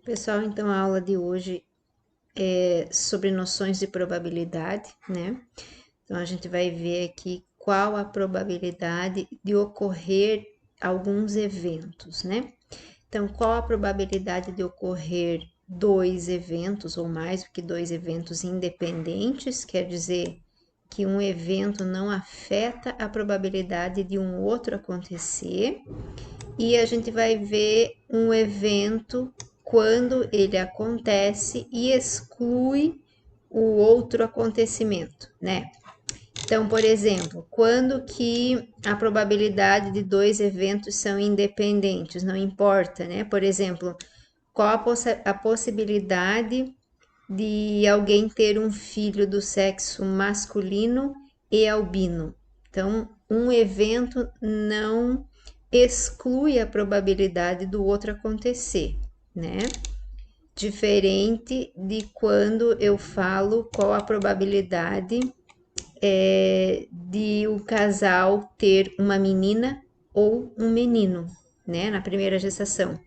Pessoal, então a aula de hoje é sobre noções de probabilidade, né? Então a gente vai ver aqui qual a probabilidade de ocorrer alguns eventos, né? Então, qual a probabilidade de ocorrer dois eventos ou mais do que dois eventos independentes, quer dizer que um evento não afeta a probabilidade de um outro acontecer, e a gente vai ver um evento quando ele acontece e exclui o outro acontecimento, né? Então, por exemplo, quando que a probabilidade de dois eventos são independentes, não importa, né? Por exemplo, qual a possibilidade de alguém ter um filho do sexo masculino e albino? Então, um evento não exclui a probabilidade do outro acontecer, né? Diferente de quando eu falo qual a probabilidade de o casal ter uma menina ou um menino, né? Na primeira gestação.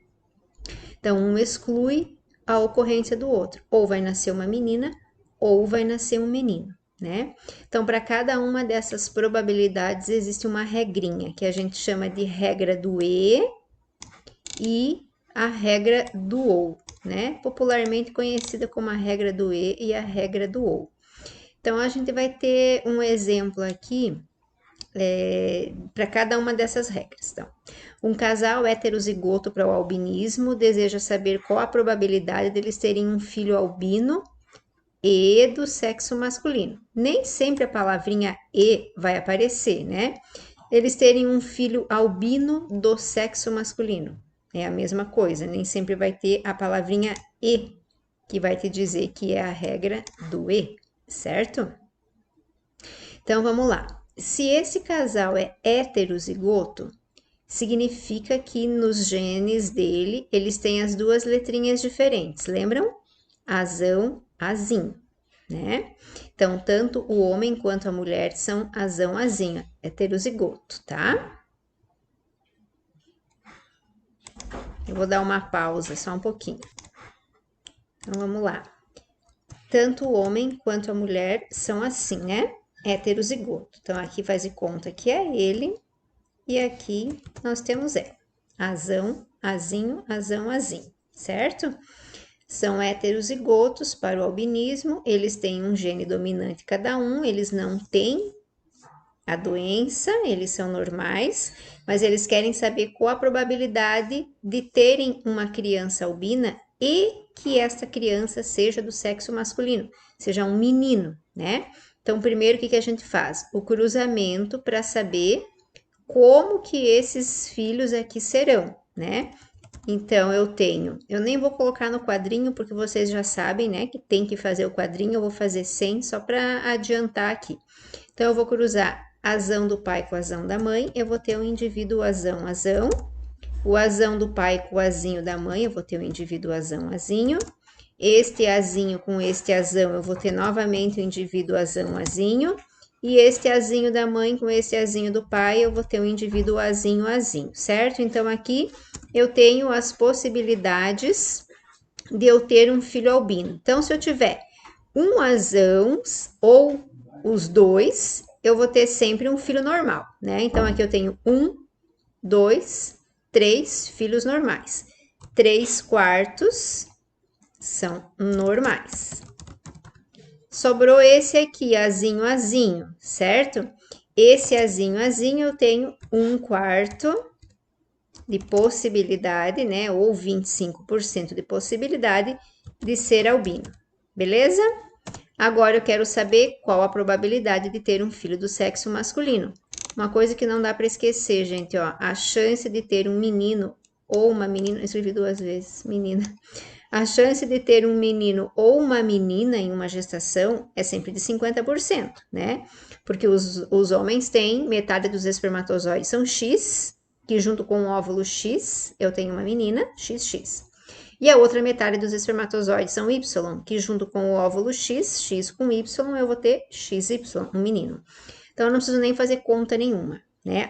Então, um exclui a ocorrência do outro. Ou vai nascer uma menina ou vai nascer um menino, né? Então, para cada uma dessas probabilidades existe uma regrinha que a gente chama de regra do e a regra do ou, né? Popularmente conhecida como a regra do e a regra do ou. Então, a gente vai ter um exemplo aqui para cada uma dessas regras. Então, um casal heterozigoto para o albinismo deseja saber qual a probabilidade deles terem um filho albino e do sexo masculino. Nem sempre a palavrinha e vai aparecer, né? Eles terem um filho albino do sexo masculino. É a mesma coisa, nem sempre vai ter a palavrinha e, que vai te dizer que é a regra do e, certo? Então vamos lá. Se esse casal é heterozigoto, significa que nos genes dele eles têm as duas letrinhas diferentes, lembram? Azão, azinho, né? Então, tanto o homem quanto a mulher são azão, azinho, heterozigoto, tá? Eu vou dar uma pausa, só um pouquinho. Então, vamos lá. Tanto o homem quanto a mulher são assim, né? Heterozigoto. Então, aqui faz de conta que é ele, e aqui nós temos ela. Azão, azinho, azão, azinho, certo? São heterozigotos para o albinismo, eles têm um gene dominante cada um, eles não têm a doença, eles são normais, mas eles querem saber qual a probabilidade de terem uma criança albina e que esta criança seja do sexo masculino, seja um menino, né? Então, primeiro, o que a gente faz? O cruzamento para saber como que esses filhos aqui serão, né? Então, eu nem vou colocar no quadrinho, porque vocês já sabem, né, que tem que fazer o quadrinho, eu vou fazer sem, só para adiantar aqui. Então, eu vou cruzar azão do pai com azão da mãe, eu vou ter um indivíduo azão, azão. O azão do pai com o azinho da mãe, eu vou ter um indivíduo azão, azinho. Este azinho com este azão, eu vou ter novamente o indivíduo azão, azinho. E este azinho da mãe com este azinho do pai, eu vou ter um indivíduo azinho, azinho, certo? Então, aqui eu tenho as possibilidades de eu ter um filho albino. Então, se eu tiver um azão ou os dois, eu vou ter sempre um filho normal, né? Então, aqui eu tenho 1, 2, 3 filhos normais. 3/4 são normais. Sobrou esse aqui, azinho, azinho, certo? Esse azinho, azinho, eu tenho 1/4 de possibilidade, né? Ou 25% de possibilidade de ser albino, beleza? Agora eu quero saber qual a probabilidade de ter um filho do sexo masculino. Uma coisa que não dá para esquecer, gente, ó, a chance de ter um menino ou uma menina, eu escrevi 2 vezes, menina. A chance de ter um menino ou uma menina em uma gestação é sempre de 50%, né? Porque os homens têm metade dos espermatozoides são X, que junto com o óvulo X, eu tenho uma menina, XX. E a outra metade dos espermatozoides são Y, que junto com o óvulo X, X com Y, eu vou ter XY, um menino. Então, eu não preciso nem fazer conta nenhuma, né?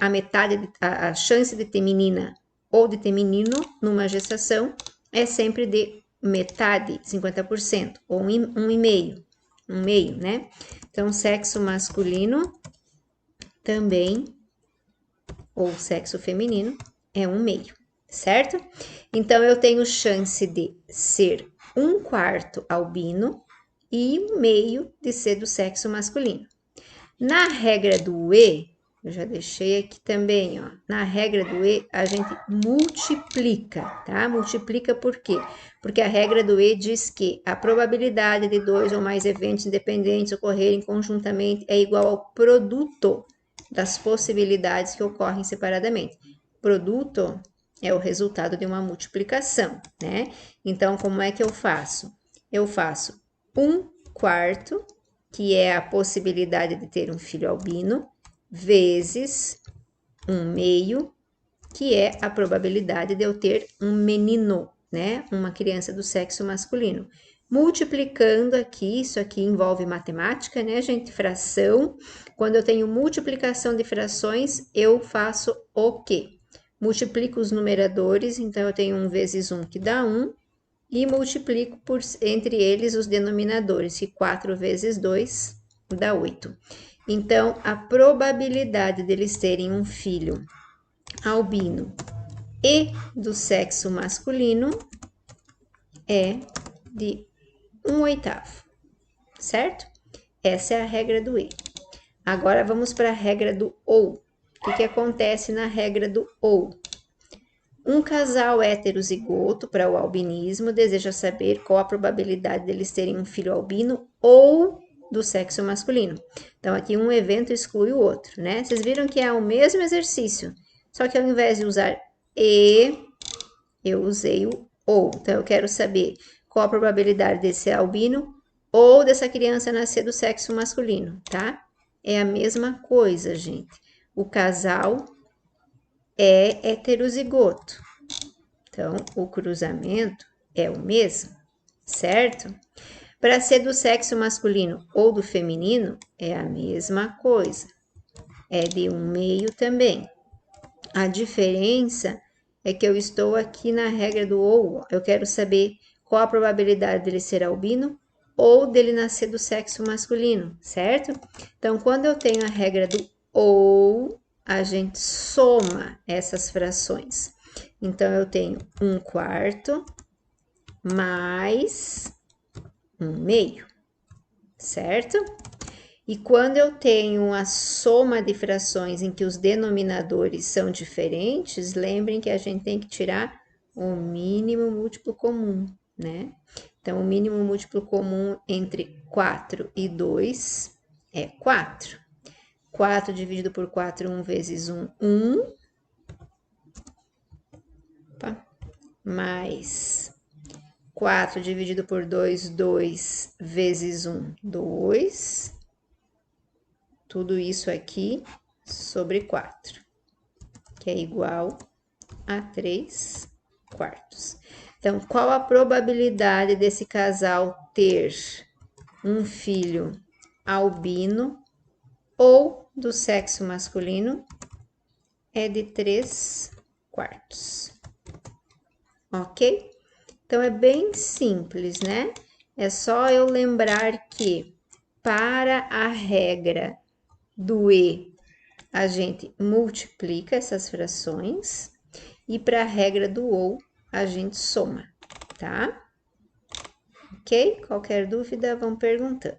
A chance de ter menina ou de ter menino numa gestação é sempre de metade, 50%, ou um meio, né? Então, sexo masculino também, ou sexo feminino, é um meio, certo? Então, eu tenho chance de ser 1/4 albino e um meio de ser do sexo masculino. Na regra do E, eu já deixei aqui também, ó. Na regra do E, a gente multiplica, tá? Multiplica por quê? Porque a regra do E diz que a probabilidade de 2 ou mais eventos independentes ocorrerem conjuntamente é igual ao produto das possibilidades que ocorrem separadamente. Produto é o resultado de uma multiplicação, né? Então, como é que eu faço? Eu faço 1/4, que é a possibilidade de ter um filho albino, vezes 1/2, que é a probabilidade de eu ter um menino, né? Uma criança do sexo masculino. Multiplicando aqui, isso aqui envolve matemática, né, gente? Fração. Quando eu tenho multiplicação de frações, eu faço o quê? Multiplico os numeradores, então eu tenho 1 vezes 1 que dá 1, e multiplico entre eles os denominadores, que 4 vezes 2 dá 8. Então, a probabilidade deles terem um filho albino e do sexo masculino é de 1/8, certo? Essa é a regra do E. Agora, vamos para a regra do OU. O que acontece na regra do OU? Um casal heterozigoto para o albinismo deseja saber qual a probabilidade deles terem um filho albino ou do sexo masculino. Então, aqui um evento exclui o outro, né? Vocês viram que é o mesmo exercício, só que ao invés de usar e, eu usei o ou. Então, eu quero saber qual a probabilidade de ser albino ou dessa criança nascer do sexo masculino, tá? É a mesma coisa, gente. O casal é heterozigoto. Então, o cruzamento é o mesmo, certo? Para ser do sexo masculino ou do feminino, é a mesma coisa. É de 1/2 também. A diferença é que eu estou aqui na regra do ou. Eu quero saber qual a probabilidade dele ser albino ou dele nascer do sexo masculino, certo? Então, quando eu tenho a regra do ou, a gente soma essas frações. Então, eu tenho 1/4 mais 1/2, certo? E quando eu tenho a soma de frações em que os denominadores são diferentes, lembrem que a gente tem que tirar o mínimo múltiplo comum, né? Então, o mínimo múltiplo comum entre 4 e 2 é 4. 4 dividido por 4, 1 vezes 1, 1. Opa. Mais 4 dividido por 2, 2 vezes 1, 2. Tudo isso aqui sobre 4, que é igual a 3/4. Então, qual a probabilidade desse casal ter um filho albino ou do sexo masculino? É de 3/4. Ok? Então, é bem simples, né? É só eu lembrar que para a regra do E, a gente multiplica essas frações e para a regra do OU, a gente soma, tá? Ok? Qualquer dúvida, vão perguntando.